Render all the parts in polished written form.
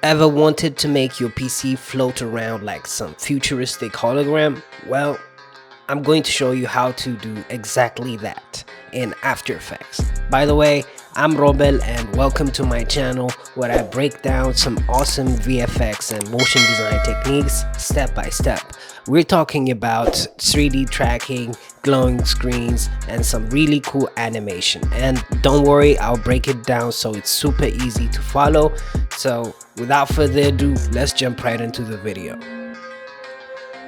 Ever wanted to make your PC float around like some futuristic hologram? Well, I'm going to show you how to do exactly that in After Effects. By the way, I'm Robel and welcome to my channel where I break down some awesome VFX and motion design techniques step by step. We're talking about 3D tracking, glowing screens, and some really cool animation. And don't worry, I'll break it down so it's super easy to follow. So without further ado, let's jump right into the video.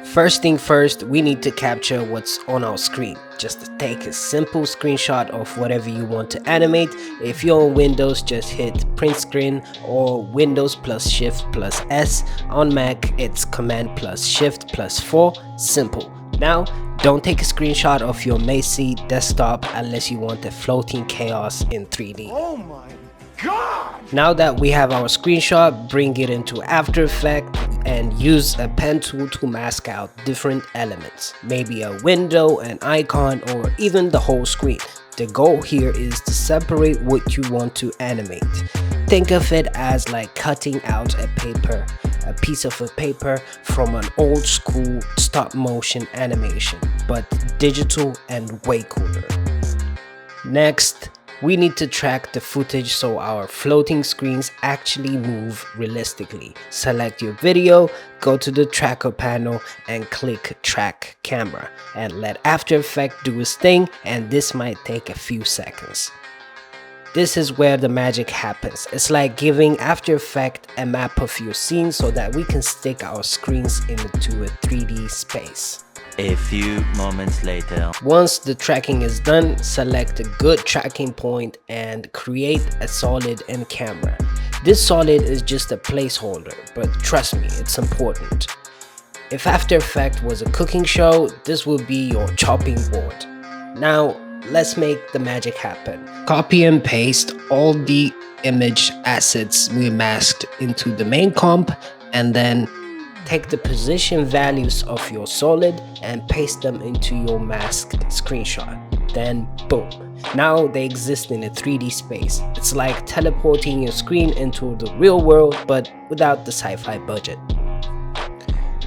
First thing first, we need to capture what's on our screen. Just take a simple screenshot of whatever you want to animate. If you're on Windows, just hit print screen or Windows plus Shift plus S. On Mac, it's Command plus Shift plus 4. Simple. Now, don't take a screenshot of your messy desktop unless you want a floating chaos in 3D. Oh my God! Now that we have our screenshot, bring it into After Effects and use a pen tool to mask out different elements, maybe a window, an icon, or even the whole screen. The goal here is to separate what you want to animate. Think of it as like cutting out a piece of a paper from an old school stop motion animation, but digital and way cooler. Next, we need to track the footage so our floating screens actually move realistically. Select your video, go to the tracker panel and click track camera and let After Effects do its thing, and this might take a few seconds. This is where the magic happens. It's like giving After Effects a map of your scene so that we can stick our screens into a 3D space. A few moments later. Once the tracking is done, select a good tracking point and create a solid in camera. This solid is just a placeholder, but trust me, it's important. If After Effects was a cooking show, this would be your chopping board. Now, let's make the magic happen. Copy and paste all the image assets we masked into the main comp, and then take the position values of your solid and paste them into your masked screenshot. Then boom, now they exist in a 3D space. It's like teleporting your screen into the real world, but without the sci-fi budget.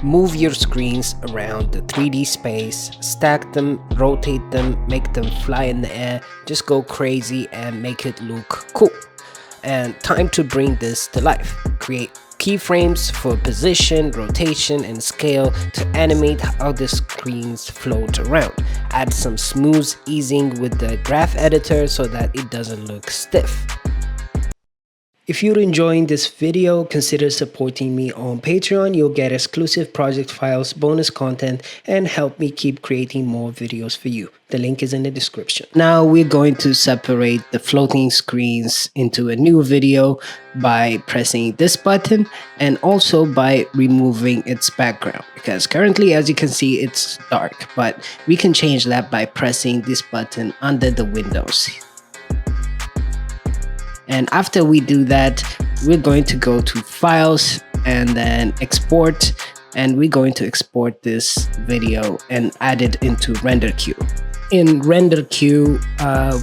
Move your screens around the 3D space, stack them, rotate them, make them fly in the air, just go crazy and make it look cool. And time to bring this to life. Create keyframes for position, rotation, and scale to animate how the screens float around. Add some smooth easing with the graph editor so that it doesn't look stiff. If you're enjoying this video, consider supporting me on Patreon. You'll get exclusive project files, bonus content, and help me keep creating more videos for you. The link is in the description. Now we're going to separate the floating screens into a new video by pressing this button and also by removing its background, because currently, as you can see, it's dark, but we can change that by pressing this button under the windows. And after we do that, we're going to go to Files and then Export, and we're going to export this video and add it into Render Queue. In Render Queue,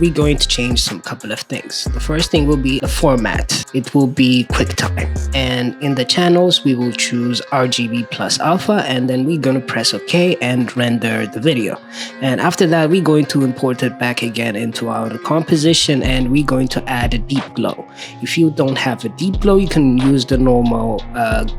we're going to change some couple of things. The first thing will be the format. It will be QuickTime. And in the channels, we will choose RGB plus alpha, and then we're going to press OK and render the video. And after that, we're going to import it back again into our composition, and we're going to add a deep glow. If you don't have a deep glow, you can use the normal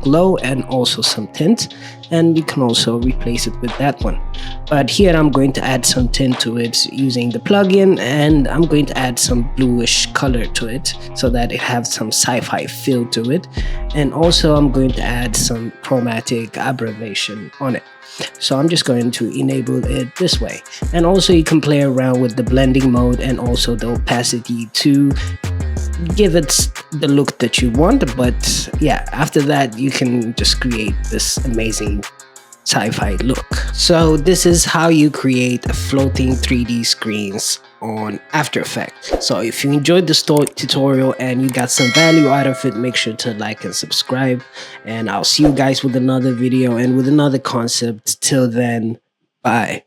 glow and also some tint, and you can also replace it with that one. But here I'm going to add some tint to it using the plugin, and I'm going to add some bluish color to it so that it has some sci-fi feel to it. And also I'm going to add some chromatic aberration on it. So I'm just going to enable it this way. And also you can play around with the blending mode and also the opacity to give it the look that you want. But yeah, after that you can just create this amazing sci-fi look. So this is how you create a floating 3D screens on After Effects. So if you enjoyed this tutorial and you got some value out of it, make sure to like and subscribe, and I'll see you guys with another video and with another concept. Till then, bye.